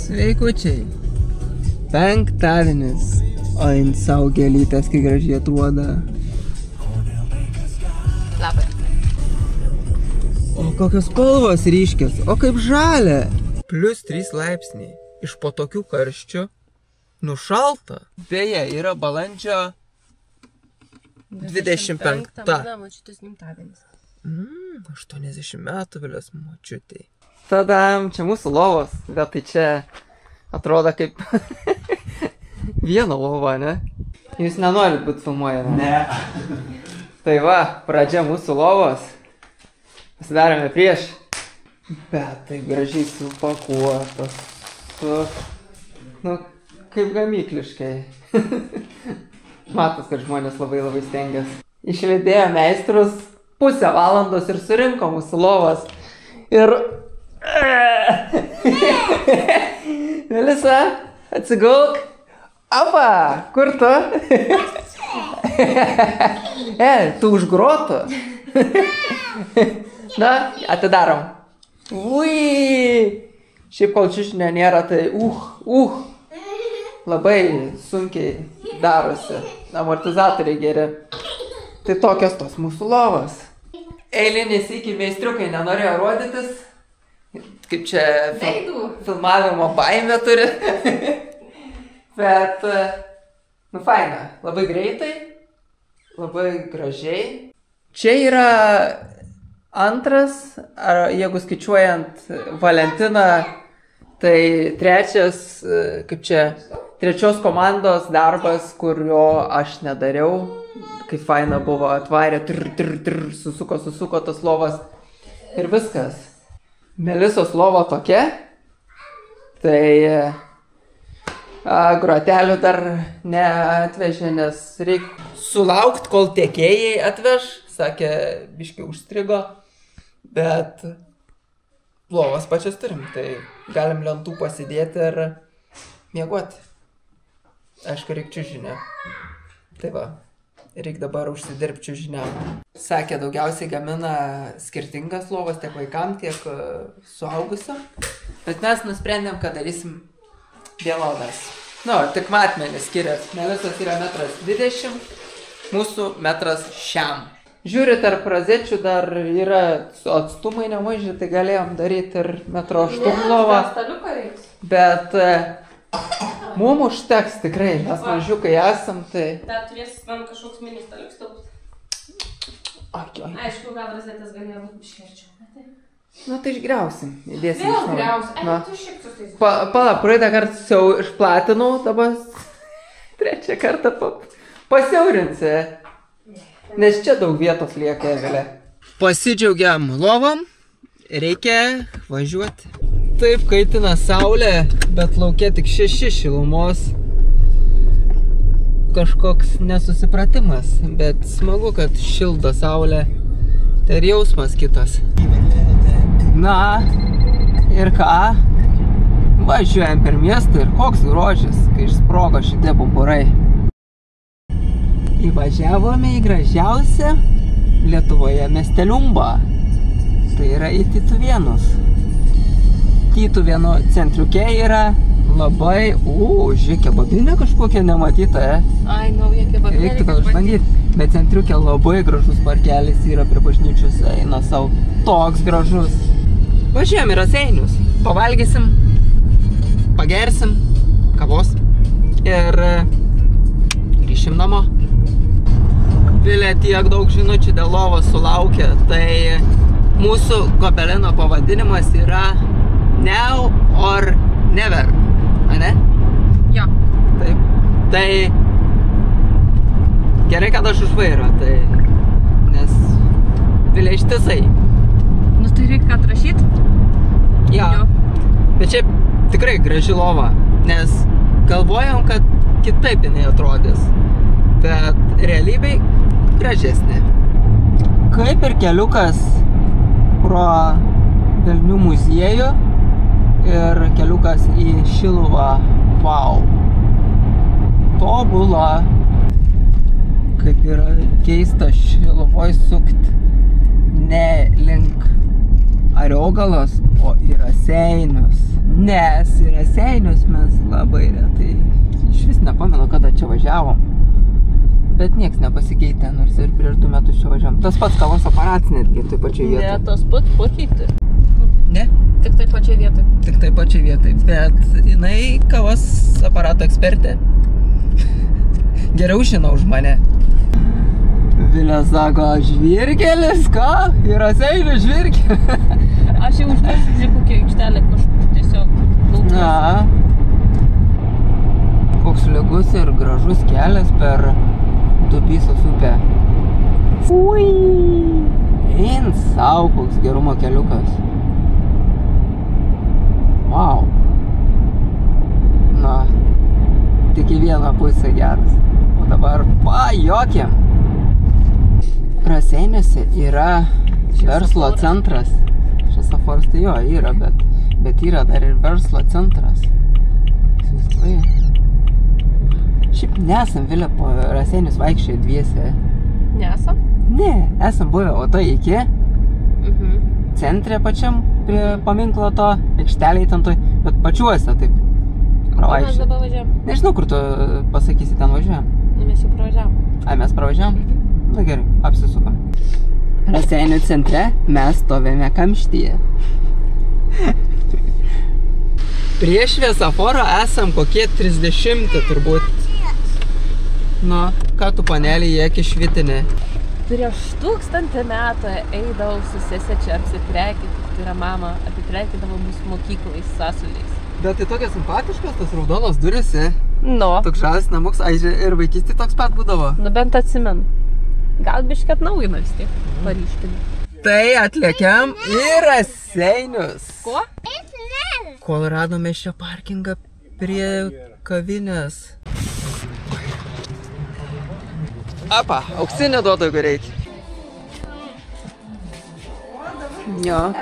Sveikučiai. Penktadienis. Ant savo gėlytės, kai gražiai atrodo. Labai. O kokios spalvos ryškios, o kaip žalia. +3 laipsniai. Iš po tokių karščių. Nušalta. Beje, yra balandžio 25. Mano močiutės gimtadienis. 80 metų vėlios močiutei. Tadam, čia mūsų lovos, bet tai čia atrodo kaip viena lova, ne? Jūs nenorit būti filmuojami? Ne. Tai va, pradžia mūsų lovos. Pasidarėme prieš. Bet tai gražiai supakuotas. Nu, kaip gamykliškai. Matos, kad žmonės labai stengiasi. Išlydėjo meistrus pusę valandos ir surinko mūsų lovas. Ir... Melisa, atsigulk. Apa, kur tu? Tu už grotų. Na, atidarom. Ui. Šiaip kol čiužinio nėra, tai labai sunkiai darosi. Amortizatoriai geri. Tai tokios tos mūsų lovos. Eilinis iki meistriukai nenorėjo rodytis. Kaip čia filmavimo baimė turi. Bet, nu faina. Labai greitai. Labai gražiai. Čia yra antras, ar jeigu skaičiuojant Valentiną, tai trečias, kaip čia, trečios komandos darbas, kurio aš nedariau. Kaip faina buvo, atvarė, susuko tas lovas ir viskas. Melisos lova tokia, tai grotelių dar neatvežė, nes reikia sulaukti, kol tiekėjai atveš, sakė, biškai užstrigo, bet lovas pačias turim, tai galim lentų pasidėti ir miegoti. Aišku, reikia čiužinę. Tai va. Reikia dabar užsidirbti čiužiniam. Sakė, daugiausiai gamina skirtingas lovas tiek vaikam, tiek suaugusiam. Bet mes nusprendėm, kad darysim vienodas. Nu, tik matmenys skiriasi. Melisos yra 1,20 m, mūsų 1 šiam. Žiūri, tarp rozečių dar yra atstumai nemaži, tai galėjom daryti ir 1,8 m lovą. Bet... Mum užteks tikrai, mes mažiukai esam, tai... Dar turės man kažkoks mini staliuks talus. Aišku, gal rozetės galėjo būti biškerčiau, bet tai... Nu, tai išgriausim, įdėsim. Vėl griausim, tu šiek tiek tais... Pala, praeitą kartą jau išplatinau, dabar trečią kartą pasiaurinsi. Nes čia daug vietos lieka, Evelė. Pasidžiaugiam lovom, reikia važiuoti. Taip kaitina saulė, bet lauke tik 6 šilumos. Kažkoks nesusipratimas, bet smagu, kad šildo saulė. Tai ir jausmas kitas. Na, ir ką? Važiuojam per miestą ir koks grožis, kai išsprogo šitie pumpurai. Įvažiavome į gražiausią Lietuvoje miesteliumbą. Tai yra į Tytuvėnus. Tytuvėnų centriuke yra labai, žiūrėk, kebabinė kažkokia nematyta, Ai, nauja kebabinė. Reiktų gal išbandyti, bet centriuke labai gražus parkelis yra prie bažnyčios, eina savo toks gražus. Važiuojam į Raseinius, pavalgysim, pagersim kavos ir grįšim namo. Vilė tiek daug žinučių dėl lovos sulaukė, tai mūsų gobelino pavadinimas yra Now or never, ane? Jo. Taip. Tai gerai, kad aš už vairo, tai nes Vilė ištisai. Nu, tai reikia atrašyt? Jo. Bet šiaip tikrai graži lova, nes galvojom, kad kitaip jinai atrodys, bet realybėj gražesnė. Kaip ir keliukas pro Velnių muziejų ir keliukas į Šiluvą. Wow. Tobula. Kaip yra keista Šiluvoj sukt ne link Ariogalos, o į Raseinius. Nes į Raseinius mes labai retai. Iš vis nepamenu, kada čia važiavom. Bet nieks nepasikeitė, nors ir prieš 2 metus čia važiavom. Tas pats kavos aparatas netgi taip pačiai vietoj. Ne, tas pats pakeitė. Ne? Tik tai pačiai vietoj. Tik taip pačiai vietoj. Bet jinai kavos aparato ekspertė. Geriau žino už mane. Vilė sako, žvirkelis, ką? Į Raseinių žvirkelį. Aš jau užmiršiu, žiūrėk, kokia aikštelė kažkur tiesiog laukas. Na. Koks lygus ir gražus kelias per Dubysos upę. Fui! Ein sau, koks gerumo keliukas. Wow. Na, tik į vieną pusę geras. O dabar pajokiam. Raseiniuose yra verslo centras. Šviesoforas tai jo yra, bet yra dar ir verslo centras. Šiaip nesam Vilė po Raseinius vaikščioje dviese. Nesam? Ne, esam buvę, o to iki centre pačiam prie paminklo to, aikšteliai ten toj, bet pačiuose taip pravaikščioti. Mes dabar važiavam? Nežinau, kur tu pasakysi, ten važiuojam. Mes jau pravažiavam. Ai, mes pravažiavam? Na gerai, apsisukam. Raseinių centre mes stovėme kamštyje. Prie šviesoforo esam kokie 30 turbūt. Nu, ką tu panelį jėki švitinė? Prieš 1000 metų eidavau su sese čia apsiprekyti, tai yra mama, apiprekydavo mūsų mokyklais sąsuliais. Bet tai tokia simpatiškas, tas raudonos durys, No. toks žalis namuks, ai, ir vaikystė toks pat būdavo. Nu bent atsimenu. Gal biškai atnaujina vis tiek, paryškina. Tai atlėkiam į Raseinius. Ko? Kol radome šią parkingą prie kavinės. Apa, auksinė duodu, jeigu reikia. Jo.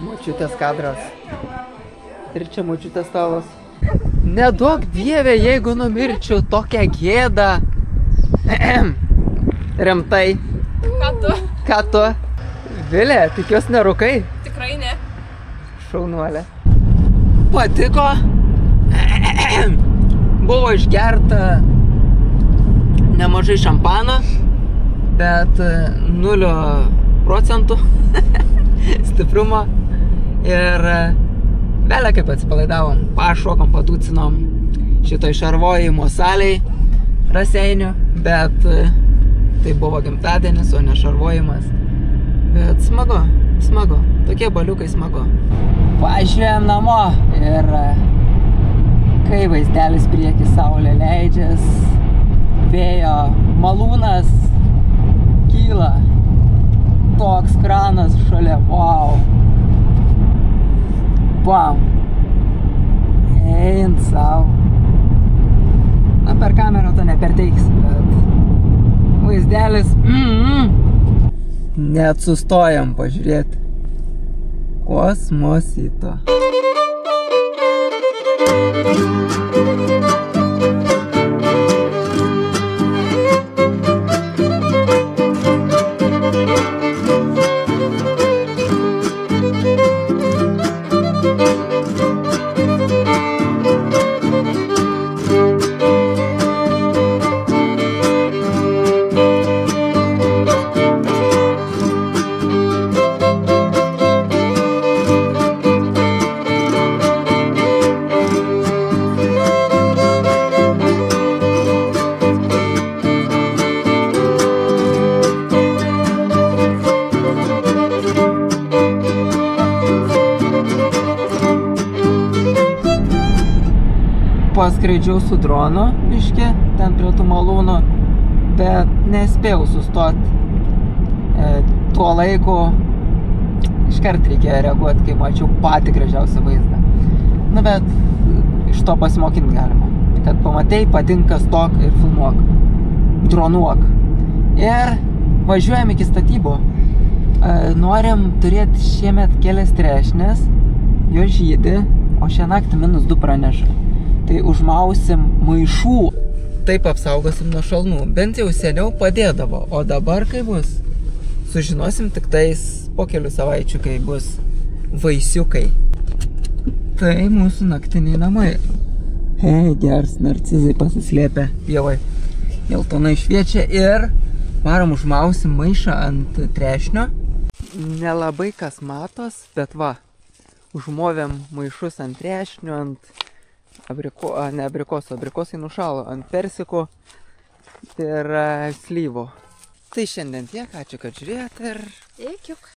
Močiutės kadras. Ir čia močiutės stalas. Neduok dieve, jeigu numirčiau tokią gėdą. Rimtai. Ką tu? Ką tu? Vilė, tikiuosi nerūkai? Tikrai ne. Šaunuolė. Patiko. Buvo išgerta nemažai šampano, bet 0% stiprumo. Ir vėlia kaip atsipalaidavom, pašokom, patūcinom šitoj šarvojimo salėj Raseinių, bet tai buvo gimtadienis, o ne šarvojimas. Bet smagu, smagu, tokie baliukai smagu. Važiuojam namo ir kai vaizdelis prieki saulė leidžias, vėjo malūnas kyla, toks kranas šalia, wow. Bam. Eint sau. Na, per kamerą to neperteiksi, bet vaizdelis, net sustojam pažiūrėti. Kosmosito. Paskraidžiau su dronu biškį, ten prie tų malūnų, bet nespėjau sustoti. Tuo laiku iškart reikėjo reaguoti, kai mačiau patį gražiausią vaizdą. Nu, bet iš to pasimokinti galima. Kad pamatei, patinka, stok ir filmuok. Dronuok. Ir važiuojam iki statybų. Norim turėti šiemet kelias trešnės, jo žydi, o šią naktį -2 praneša. Tai užmausim maišų. Taip apsaugosim nuo šalnų. Bent jau seniau padėdavo. O dabar kai bus? Sužinosim tik tais po kelių savaičių, kai bus vaisiukai. Tai mūsų naktiniai namai. Hei, geras narcizai pasislėpę pievai. Geltonai šviečia ir varom užmausim maišą ant trešnio. Nelabai kas matos, bet va, užmovėm maišus ant trešnio, ant abrikosai nušalo, ant persiko ir slyvo. Tai šiandien tiek, ačiū, kad žiūrėjot ir... Ekiuk.